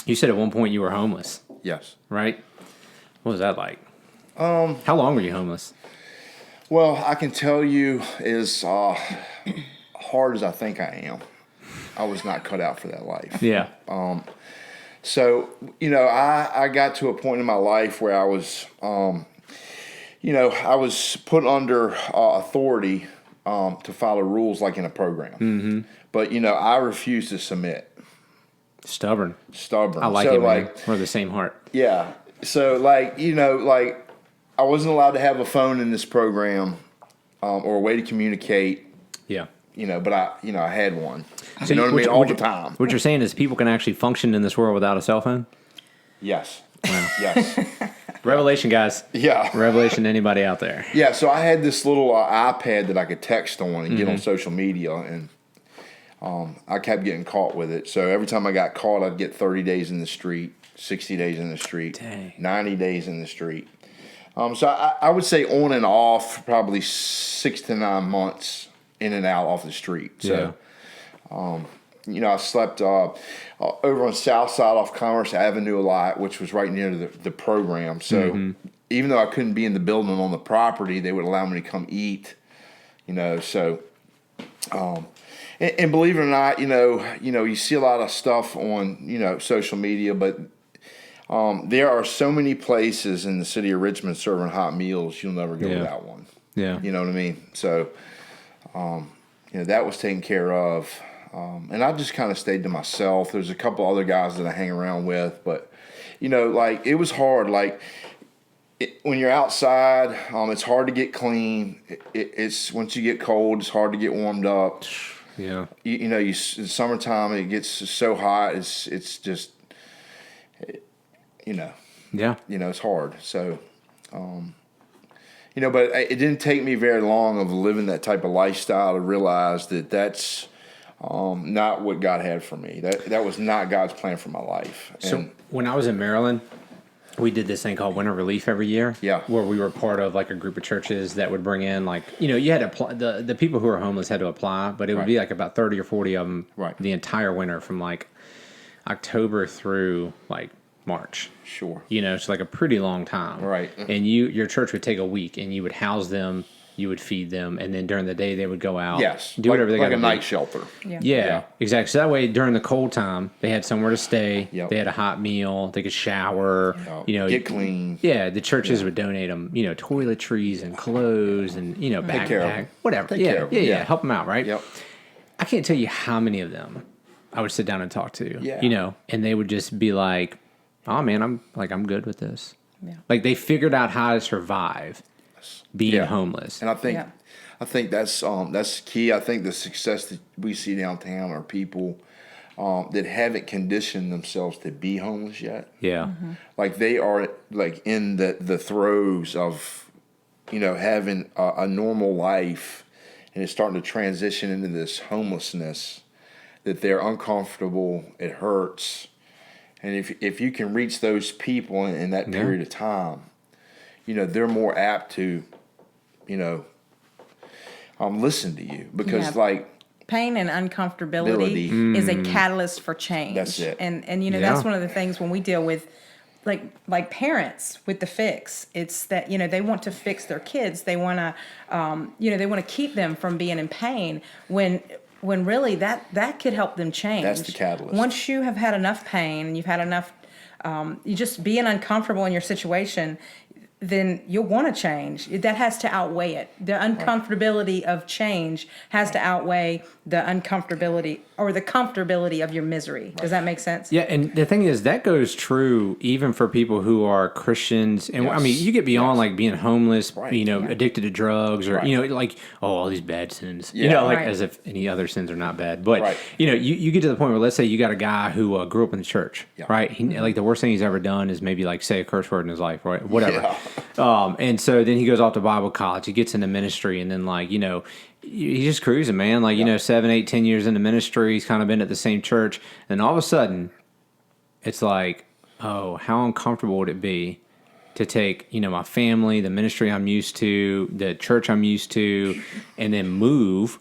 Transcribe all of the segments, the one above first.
You said at one point you were homeless, Yes. right? What was that like? How long were you homeless? Well, I can tell you as hard as I think I am, I was not cut out for that life. Yeah. So, I got to a point in my life where I was, I was put under authority to follow rules like in a program. Mm-hmm. But, I refused to submit. Stubborn. I like it, man. We're the same heart. Yeah. So, I wasn't allowed to have a phone in this program or a way to communicate. Yeah. But I had one. So you know what I mean? All the time. What you're saying is people can actually function in this world without a cell phone? Yes. Wow. Yes. Revelation, guys. Yeah. Revelation to anybody out there. Yeah, so I had this little iPad that I could text on and get on social media, and I kept getting caught with it. So every time I got caught, I'd get 30 days in the street, 60 days in the street, Dang. 90 days in the street. So I would say on and off, probably 6 to 9 months in and out off the street. So, I slept over on the south side off Commerce Avenue a lot, which was right near the program. So even though I couldn't be in the building on the property, they would allow me to come eat, so... And believe it or not, you see a lot of stuff on, social media, but there are so many places in the city of Richmond serving hot meals, you'll never go without one. Yeah. You know what I mean? So, that was taken care of. And I just kind of stayed to myself. There's a couple other guys that I hang around with, but, it was hard. When you're outside, it's hard to get clean. It's once you get cold, it's hard to get warmed up. Yeah. In summertime, it gets so hot. It's just, Yeah. It's hard. So, but it didn't take me very long of living that type of lifestyle to realize that that's not what God had for me. That was not God's plan for my life. So when I was in Maryland, we did this thing called Winter Relief every year. Yeah. Where we were part of like a group of churches that would bring in you had to apply, the people who were homeless had to apply, but it would be like about 30 or 40 of them the entire winter from like October through like March. Sure. It's like a pretty long time. Right. And your church would take a week and you would house them, you would feed them, and then during the day they would go out. Yes. Do whatever they got to do. Like a night shelter. Yeah, exactly. So that way during the cold time, they had somewhere to stay. Yep. They had a hot meal. They could shower. Get clean. Yeah, the churches would donate them, toiletries and clothes and, backpack, whatever. Take care of them. Yeah. Help them out, right? Yep. I can't tell you how many of them I would sit down and talk to. Yeah. And they would just be like, "Oh man, I'm good with this." Yeah. Like they figured out how to survive being homeless. And I think that's key. I think the success that we see downtown are people that haven't conditioned themselves to be homeless yet. Yeah. Mm-hmm. Like they are like in the throes of, having a normal life, and it's starting to transition into this homelessness that they're uncomfortable. It hurts. And if you can reach those people in that period of time, they're more apt to, listen to you because pain and uncomfortability is a catalyst for change. That's it. And that's one of the things when we deal with like parents with the fix. It's that they want to fix their kids. They want to they want to keep them from being in pain when really that could help them change. That's the catalyst. Once you have had enough pain and you've had enough you just being uncomfortable in your situation, then you'll want to change. That has to outweigh it. The uncomfortability of change has to outweigh the uncomfortability or the comfortability of your misery. Does that make sense? Yeah, and the thing is, that goes true even for people who are Christians. And I mean, you get beyond like being homeless, addicted to drugs, or all these bad sins. As if any other sins are not bad. But you get to the point where, let's say you got a guy who grew up in the church, right? He, like the worst thing he's ever done is maybe like say a curse word in his life, right? Whatever. And so then he goes off to Bible college. He gets into ministry, and then he's just cruising, man. 7, 8, 10 years into ministry, he's kind of been at the same church. And all of a sudden, it's like, oh, how uncomfortable would it be to take, my family, the ministry I'm used to, the church I'm used to, and then move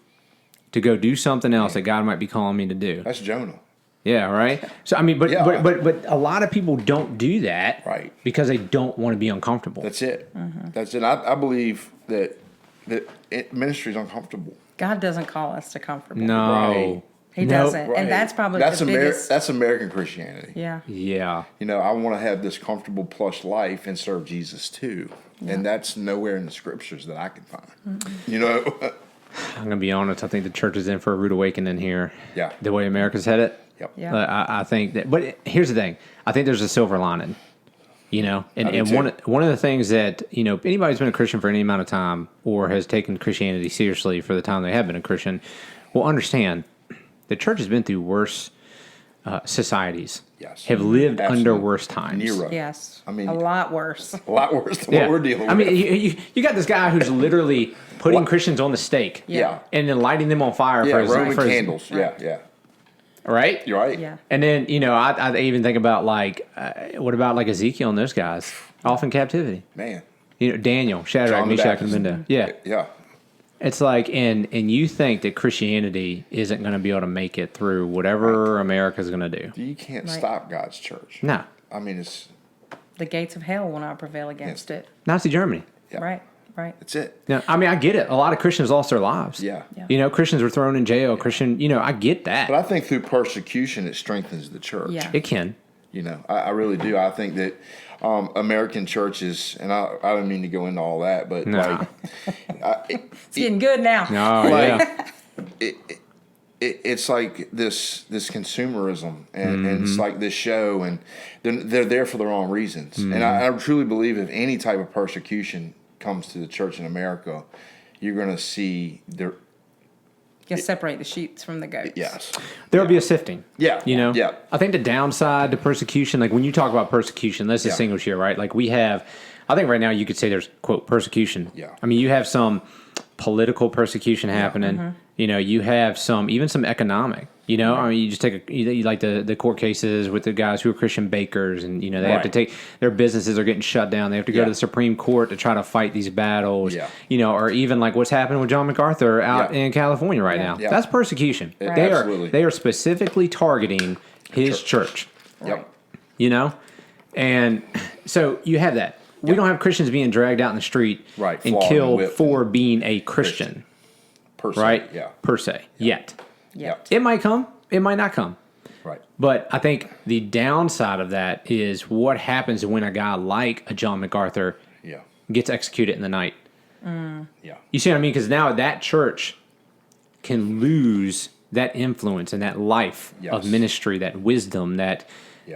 to go do something else that God might be calling me to do. That's Jonah. Yeah, right. So I mean, but a lot of people don't do that, Right? Because they don't want to be uncomfortable. That's it. That's it. I believe that ministry is uncomfortable. God doesn't call us to comfortable. No, Right. He Nope. doesn't, Right. and that's probably the biggest. That's American Christianity. Yeah. Yeah. I want to have this comfortable, plush life and serve Jesus too, and that's nowhere in the scriptures that I can find. I'm gonna be honest. I think the church is in for a rude awakening here. Yeah. The way America's headed. Yep. Yeah. I think that. But here's the thing. I think there's a silver lining. And one of the things that anybody who's been a Christian for any amount of time or has taken Christianity seriously for the time they have been a Christian will understand the church has been through worse societies. Yes. Have lived Absolutely. under worse times. Nero. Yes. I mean, a lot worse. A lot worse than what we're dealing with. I mean, you got this guy who's literally putting Christians on the stake. Yeah. And then lighting them on fire for Roman his candles. Yeah. right? You're right. Yeah. And then, I even think about what about like Ezekiel and those guys off in captivity? Man. Daniel, Shadrach, John the Meshach, and Baptist. Abednego. Yeah. Yeah. It's like, and you think that Christianity isn't going to be able to make it through whatever America's going to do. You can't Right. stop God's church. No. I mean, it's The gates of hell will not prevail against it. Nazi Germany. yeah. Right. Right. That's it. Yeah, I mean, I get it. A lot of Christians lost their lives. Yeah. Yeah. Christians were thrown in jail. I get that. But I think through persecution, it strengthens the church. Yeah. It can. I really do. I think that American churches, and I don't mean to go into all that, but Nah. It's getting good now. Oh, yeah. It's like this consumerism, and it's like this show, and they're there for the wrong reasons. And I truly believe if any type of persecution comes to the church in America, you're going to see You separate the sheep from the goats. yes. There'll be a sifting. Yeah. Yeah. I think the downside to persecution, like when you talk about persecution, let's distinguish here, right? Like I think right now you could say there's, quote, persecution. Yeah. I mean, you have some political persecution happening. Mm-hmm. You have even some economic. I mean, you just take you like the court cases with the guys who are Christian bakers, and they have to take their businesses are getting shut down. They have to go to the Supreme Court to try to fight these battles. Yeah. Or even like what's happening with John MacArthur out in California right now. Yeah. That's persecution. Right. They are specifically targeting his church. Yep. And so you have that. We don't have Christians being dragged out in the street and flogged and killed whipped for being a Christian. Per se. Right? Yeah. Per se. Yet. Yep. It might come. It might not come. Right. But I think the downside of that is what happens when a guy like a John MacArthur Yeah. gets executed in the night. Yeah. You see what I mean? Because now that church can lose that influence and that life of ministry, that wisdom, that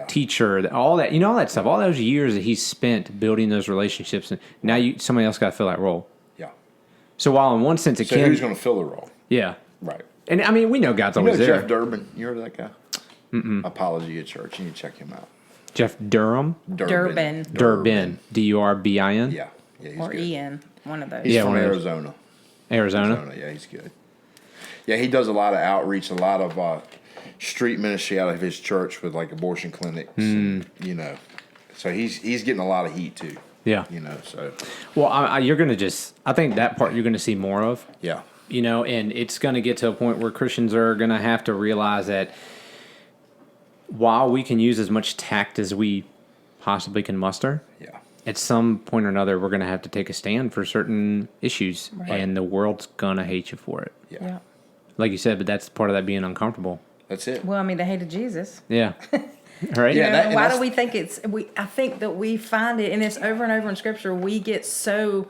teacher, all that, all that stuff, all those years that he's spent building those relationships. And now somebody else got to fill that role. Yeah. So while in one sense it So can. who's going to fill the role? Yeah. Right. And I mean, we know God's always there. Jeff Durbin. You heard of that guy? Apology at Church. You need to check him out. Jeff Durham? Durbin. Durbin. Durbin? Yeah. Yeah, he's Or good. Ian. One of those. He's from one of those. Arizona. Arizona? Yeah, he's good. Yeah, he does a lot of outreach, a lot of street ministry out of his church with like abortion clinics. And, so he's getting a lot of heat too. Yeah. So. Well, you're going to I think that part you're going to see more of. Yeah. And it's going to get to a point where Christians are going to have to realize that while we can use as much tact as we possibly can muster, at some point or another, we're going to have to take a stand for certain issues, and the world's going to hate you for it. Yeah. Like you said, but that's part of that being uncomfortable. That's it. Well, I mean, they hated Jesus. Yeah. Right? Yeah. Why do we think I think that we find it, and it's over and over in Scripture, we get so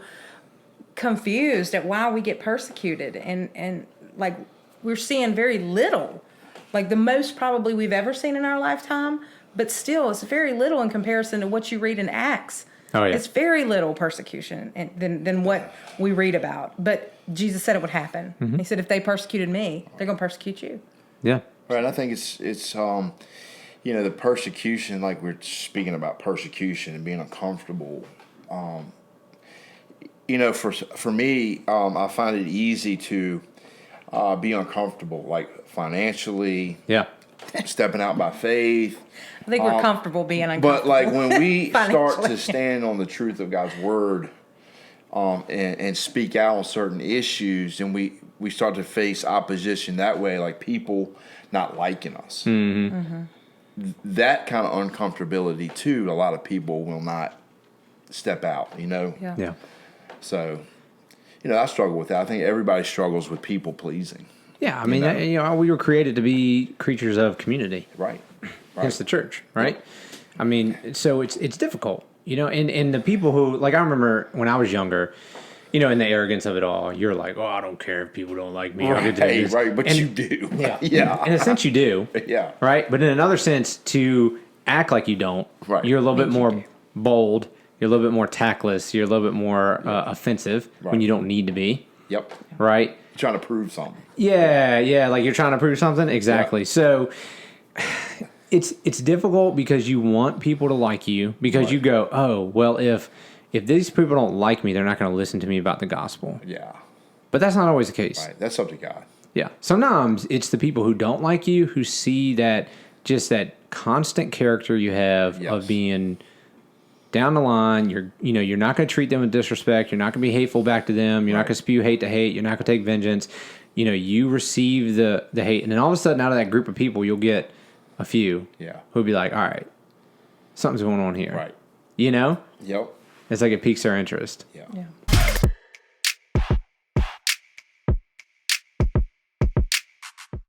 confused at why we get persecuted. And like, we're seeing very little. Like, the most probably we've ever seen in our lifetime, but still, it's very little in comparison to what you read in Acts. Oh, yeah. It's very little persecution than what we read about. But Jesus said it would happen. He said, if they persecuted me, they're going to persecute you. Yeah. Right. I think it's the persecution, like we're speaking about persecution and being uncomfortable. For me, I find it easy to be uncomfortable, like financially. Yeah. Stepping out by faith. I think we're comfortable being uncomfortable. But like when we start Financially. to stand on the truth of God's word, and speak out on certain issues, and we start to face opposition that way, like people not liking us. That kind of uncomfortability too, a lot of people will not step out, Yeah. So, I struggle with that. I think everybody struggles with people pleasing. Yeah, I mean, we were created to be creatures of community. Right. Hence the church, right? I mean, so it's difficult, and the people who, like, I remember when I was younger, in the arrogance of it all, you're like, oh, I don't care if people don't like me. Right, but you do. Yeah. Yeah. In a sense, you do. Yeah. Right? But in another sense, to act like you don't, right. You're a little bit more bold. You're a little bit more tactless. You're a little bit more offensive when you don't need to be. Yep. Right? You're trying to prove something. Yeah, like you're trying to prove something. Exactly. Yeah. So it's difficult because you want people to like you, because you go, oh, well, if these people don't like me, they're not going to listen to me about the gospel. Yeah. But that's not always the case. Right. That's up to God. Yeah. Sometimes it's the people who don't like you who see that constant character you have of being down the line. You're not going to treat them with disrespect. You're not going to be hateful back to them. You're not going to spew hate to hate. You're not going to take vengeance. You receive the hate, and then all of a sudden, out of that group of people, you'll get a few who'll be like, all right, something's going on here. Right. Yep. It's like it piques their interest. Yeah. Yeah.